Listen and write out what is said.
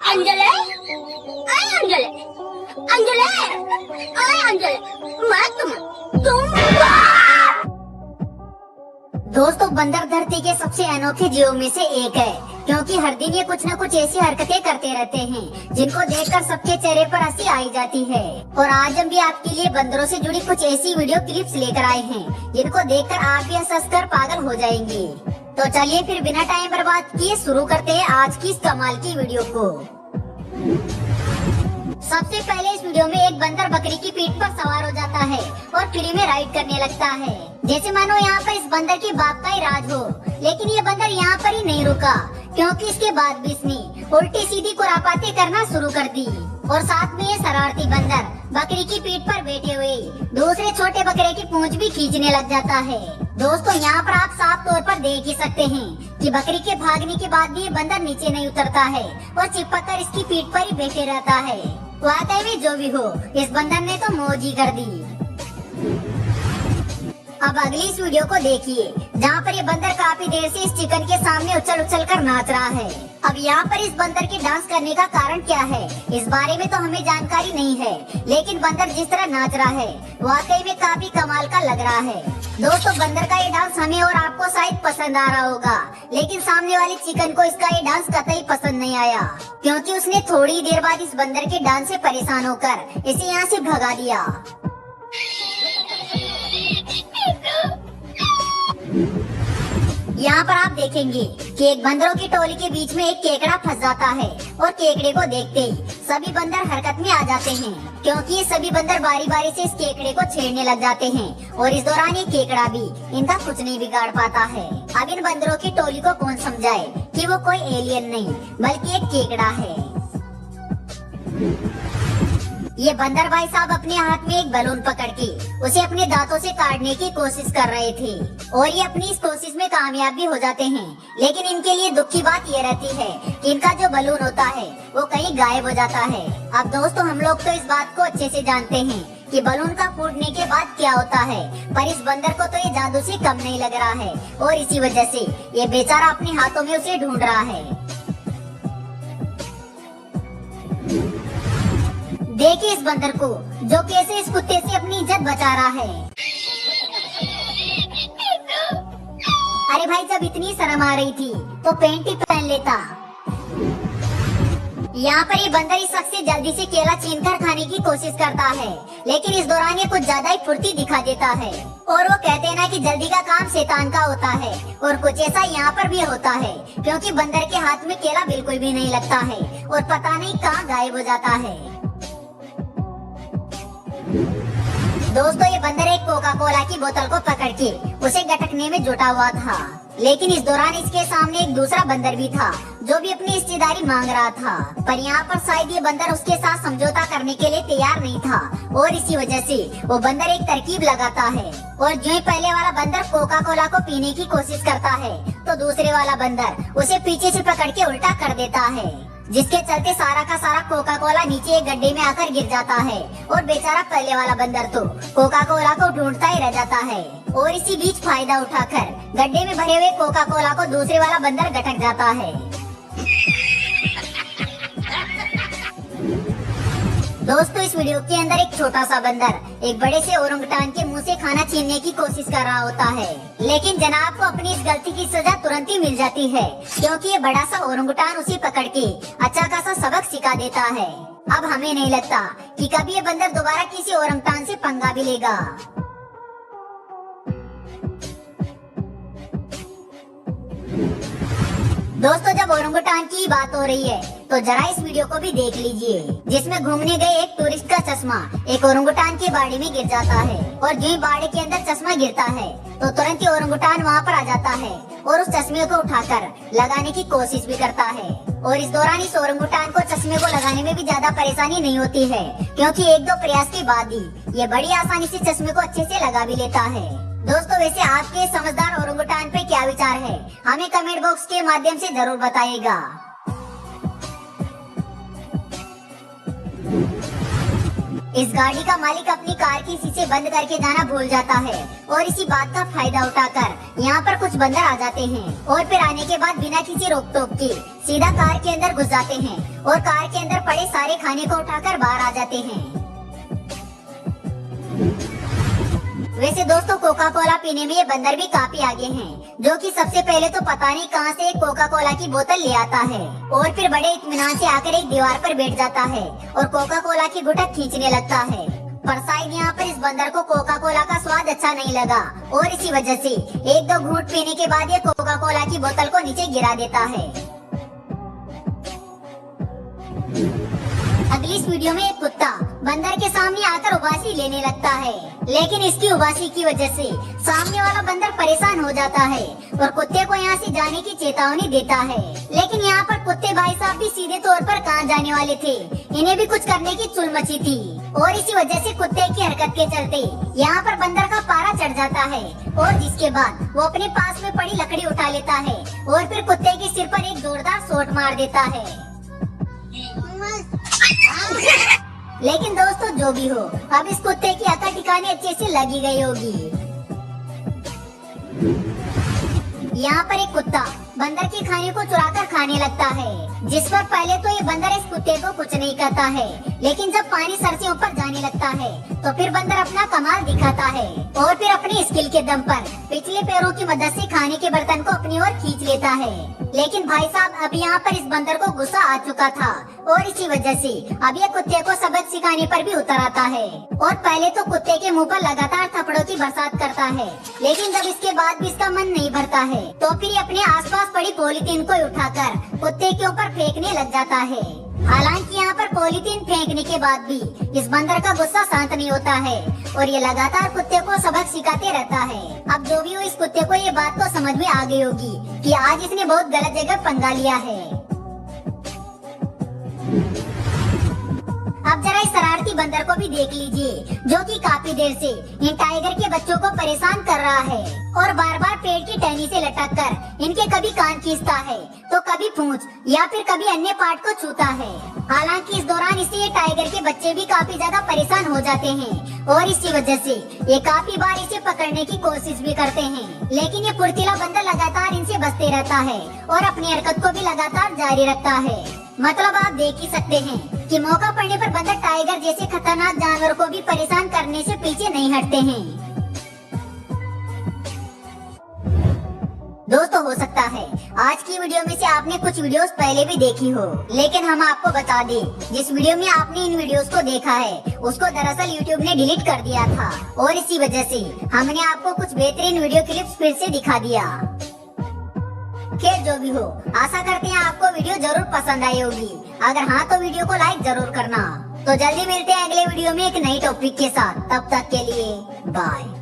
अंजले, अरे अंजले, अंजले, अरे अंजले, मैं तुम दोस्तों, बंदर धरती के सबसे अनोखे जीवों में से एक है, क्योंकि हर दिन ये कुछ न कुछ ऐसी हरकतें करते रहते हैं जिनको देखकर सबके चेहरे पर हंसी आई जाती है। और आज हम भी आपके लिए बंदरों से जुड़ी कुछ ऐसी वीडियो क्लिप्स लेकर आए हैं जिनको देखकर आप भी हंस-हंस पागल हो जाएंगे। तो चलिए फिर बिना टाइम बर्बाद किए शुरू करते हैं आज की इस कमाल की वीडियो को। सबसे पहले इस वीडियो में एक बंदर बकरी की पीठ पर सवार हो जाता है और फ्री में राइड करने लगता है, जैसे मानो यहाँ पर इस बंदर के बाप का ही राज हो। लेकिन ये बंदर यहाँ पर ही नहीं रुका, क्योंकि इसके बाद भी इसने उल्टी सीधी खुरापाती करना शुरू कर दी। और साथ में ये शरारती बंदर बकरी की पीठ पर बैठे हुए दूसरे छोटे बकरे की पूंछ भी खींचने लग जाता है। दोस्तों, यहाँ पर आप साफ तौर पर देख ही सकते हैं कि बकरी के भागने के बाद भी ये बंदर नीचे नहीं उतरता है और चिपक कर इसकी पीठ पर ही बैठे रहता है। वाकई में जो भी हो, इस बंदर ने तो मौज ही कर दी। अब अगली इस वीडियो को देखिए, जहाँ पर ये बंदर काफी देर से इस चिकन के सामने उछल उछल कर नाच रहा है। अब यहाँ पर इस बंदर के डांस करने का कारण क्या है, इस बारे में तो हमें जानकारी नहीं है, लेकिन बंदर जिस तरह नाच रहा है वाकई में काफी कमाल का लग रहा है। दोस्तों, बंदर का ये डांस हमें और आपको शायद पसंद आ रहा होगा, लेकिन सामने वाले चिकन को इसका ये डांस कतई पसंद नहीं आया, क्योंकि उसने थोड़ी देर बाद इस बंदर के डांस से परेशान होकर इसे यहाँ से भगा दिया। यहाँ पर आप देखेंगे कि एक बंदरों की टोली के बीच में एक केकड़ा फंस जाता है और केकड़े को देखते ही सभी बंदर हरकत में आ जाते हैं, क्योंकि ये सभी बंदर बारी बारी से इस केकड़े को छेड़ने लग जाते हैं। और इस दौरान ये केकड़ा भी इनका कुछ नहीं बिगाड़ पाता है। अब इन बंदरों की टोली को कौन समझाए कि वो कोई एलियन नहीं बल्कि एक केकड़ा है। ये बंदर भाई साहब अपने हाथ में एक बलून पकड़ के उसे अपने दांतों से काटने की कोशिश कर रहे थे और ये अपनी इस कोशिश में कामयाब भी हो जाते हैं। लेकिन इनके लिए दुख की बात ये रहती है कि इनका जो बलून होता है वो कहीं गायब हो जाता है। अब दोस्तों, हम लोग तो इस बात को अच्छे से जानते हैं कि बलून का फूटने के बाद क्या होता है, पर इस बंदर को तो ये जादू से कम नहीं लग रहा है और इसी वजह से ये बेचारा अपने हाथों में उसे ढूंढ रहा है। देखिए इस बंदर को, जो कैसे इस कुत्ते से अपनी इज्जत बचा रहा है। अरे भाई, जब इतनी शर्म आ रही थी तो पैंट ही पहन लेता। यहाँ पर ये बंदर इस शख्स से जल्दी से केला छीनकर खाने की कोशिश करता है, लेकिन इस दौरान ये कुछ ज्यादा ही फुर्ती दिखा देता है। और वो कहते हैं ना कि जल्दी का काम शैतान का होता है, और कुछ ऐसा यहाँ पर भी होता है, क्योंकि बंदर के हाथ में केला बिल्कुल भी नहीं लगता है और पता नहीं कहाँ गायब हो जाता है। दोस्तों, ये बंदर एक कोका कोला की बोतल को पकड़ के उसे गटकने में जुटा हुआ था, लेकिन इस दौरान इसके सामने एक दूसरा बंदर भी था जो भी अपनी हिस्सेदारी मांग रहा था। पर यहाँ पर शायद ये बंदर उसके साथ समझौता करने के लिए तैयार नहीं था और इसी वजह से वो बंदर एक तरकीब लगाता है। और जो ही पहले वाला बंदर कोका कोला को पीने की कोशिश करता है तो दूसरे वाला बंदर उसे पीछे से पकड़ के उल्टा कर देता है, जिसके चलते सारा का सारा कोका कोला नीचे एक गड्ढे में आकर गिर जाता है और बेचारा पहले वाला बंदर तो कोका कोला को ढूंढता ही रह जाता है। और इसी बीच फायदा उठाकर गड्ढे में भरे हुए कोका कोला को दूसरे वाला बंदर गटक जाता है। दोस्तों, इस वीडियो के अंदर एक छोटा सा बंदर एक बड़े से ओरंगुटान के मुंह से खाना छीनने की कोशिश कर रहा होता है, लेकिन जनाब को अपनी इस गलती की सजा तुरंत ही मिल जाती है, क्योंकि ये बड़ा सा ओरंगुटान उसे पकड़ के अच्छा खासा सबक सिखा देता है। अब हमें नहीं लगता कि कभी ये बंदर दोबारा किसी ओरंगुटान से पंगा भी लेगा। दोस्तों, जब ओरंगुटान की बात हो रही है तो जरा इस वीडियो को भी देख लीजिए, जिसमें घूमने गए एक टूरिस्ट का चश्मा एक ओरंगुटान के बाड़े में गिर जाता है और जो ही बाड़े के अंदर चश्मा गिरता है तो तुरंत ही ओरंगुटान वहाँ पर आ जाता है और उस चश्मे को उठाकर लगाने की कोशिश भी करता है। और इस दौरान इस ओरंगुटान को चश्मे को लगाने में भी ज्यादा परेशानी नहीं होती है, क्योंकि एक दो प्रयास के बाद ही ये बड़ी आसानी से चश्मे को अच्छे से लगा भी लेता है। दोस्तों, वैसे आपके समझदार ओरंगुटान पे क्या विचार है, हमें कमेंट बॉक्स के माध्यम से जरूर बताइएगा। इस गाड़ी का मालिक अपनी कार की शीशे बंद करके जाना भूल जाता है और इसी बात का फायदा उठाकर यहाँ पर कुछ बंदर आ जाते हैं और फिर आने के बाद बिना किसी रोक टोक के सीधा कार के अंदर घुस जाते हैं और कार के अंदर पड़े सारे खाने को उठाकर बाहर आ जाते हैं। वैसे दोस्तों कोका कोला पीने में ये बंदर भी काफी आगे हैं, जो कि सबसे पहले तो पता नहीं कहां से एक कोका कोला की बोतल ले आता है और फिर बड़े इत्मीनान से आकर एक दीवार पर बैठ जाता है और कोका कोला की घुटक खींचने लगता है। पर शायद यहाँ पर इस बंदर को कोका कोला का स्वाद अच्छा नहीं लगा और इसी वजह से एक दो घूंट पीने के बाद ये कोका कोला की बोतल को नीचे गिरा देता है। अगली इस वीडियो में एक कुत्ता बंदर के सामने आकर उबासी लेने लगता है, लेकिन इसकी उबासी की वजह से सामने वाला बंदर परेशान हो जाता है और कुत्ते को यहाँ से जाने की चेतावनी देता है। लेकिन यहाँ पर कुत्ते भाई साहब भी सीधे तौर पर कहाँ जाने वाले थे, इन्हें भी कुछ करने की चुल मची थी और इसी वजह से कुत्ते की हरकत के चलते यहाँ पर बंदर का पारा चढ़ जाता है और जिसके बाद वो अपने पास में पड़ी लकड़ी उठा लेता है और फिर कुत्ते के सिर पर एक जोरदार शॉट मार देता है। लेकिन दोस्तों जो भी हो, अब इस कुत्ते की अकल ठिकाने अच्छे से लगी गई होगी। यहाँ पर एक कुत्ता बंदर के खाने को चुराकर खाने लगता है, जिस पर पहले तो ये बंदर इस कुत्ते को कुछ नहीं करता है, लेकिन जब पानी सर से ऊपर जाने लगता है तो फिर बंदर अपना कमाल दिखाता है और फिर अपनी स्किल के दम पर पिछले पैरों की मदद से खाने के बर्तन को अपनी ओर खींच लेता है। लेकिन भाई साहब अब यहाँ पर इस बंदर को गुस्सा आ चुका था और इसी वजह से अब ये कुत्ते को सबक सिखाने पर भी उतर आता है और पहले तो कुत्ते के मुंह पर लगातार थप्पड़ों की बरसात करता है, लेकिन जब इसके बाद भी इसका मन नहीं भरता है तो फिर ये अपने आसपास पड़ी पॉलीथीन को उठाकर कुत्ते के ऊपर फेंकने लग जाता है। हालांकि यहाँ पर पॉलीथीन फेंकने के बाद भी इस बंदर का गुस्सा शांत नहीं होता है और ये लगातार कुत्ते को सबक सिखाते रहता है। अब जो भी हो, इस कुत्ते को ये बात तो समझ में आ गई होगी कि आज इसने बहुत गलत जगह पंगा लिया है। अब जरा इस शरारती बंदर को भी देख लीजिए, जो कि काफी देर से इन टाइगर के बच्चों को परेशान कर रहा है और बार बार पेड़ की टहनी से लटक कर इनके कभी कान खींचता है तो कभी पूंछ या फिर कभी अन्य पार्ट को छूता है। हालांकि इस दौरान इससे ये टाइगर के बच्चे भी काफी ज्यादा परेशान हो जाते हैं और इसी वजह से ये काफी बार इसे पकड़ने की कोशिश भी करते हैं, लेकिन ये फुर्तीला बंदर लगातार इनसे बचते रहता है और अपनी हरकत को भी लगातार जारी रखता है। मतलब आप देख ही सकते हैं कि मौका पड़ने पर बंदर टाइगर जैसे खतरनाक जानवर को भी परेशान करने से पीछे नहीं हटते हैं। दोस्तों हो सकता है आज की वीडियो में से आपने कुछ वीडियोस पहले भी देखी हो, लेकिन हम आपको बता दें जिस वीडियो में आपने इन वीडियोस को देखा है उसको दरअसल YouTube ने डिलीट कर दिया था और इसी वजह से हमने आपको कुछ बेहतरीन वीडियो क्लिप्स फिर से दिखा दिया। खैर जो भी हो, आशा करते हैं आपको वीडियो जरूर पसंद आई होगी। अगर हाँ तो वीडियो को लाइक जरूर करना। तो जल्दी मिलते हैं अगले वीडियो में एक नई टॉपिक के साथ, तब तक के लिए बाय।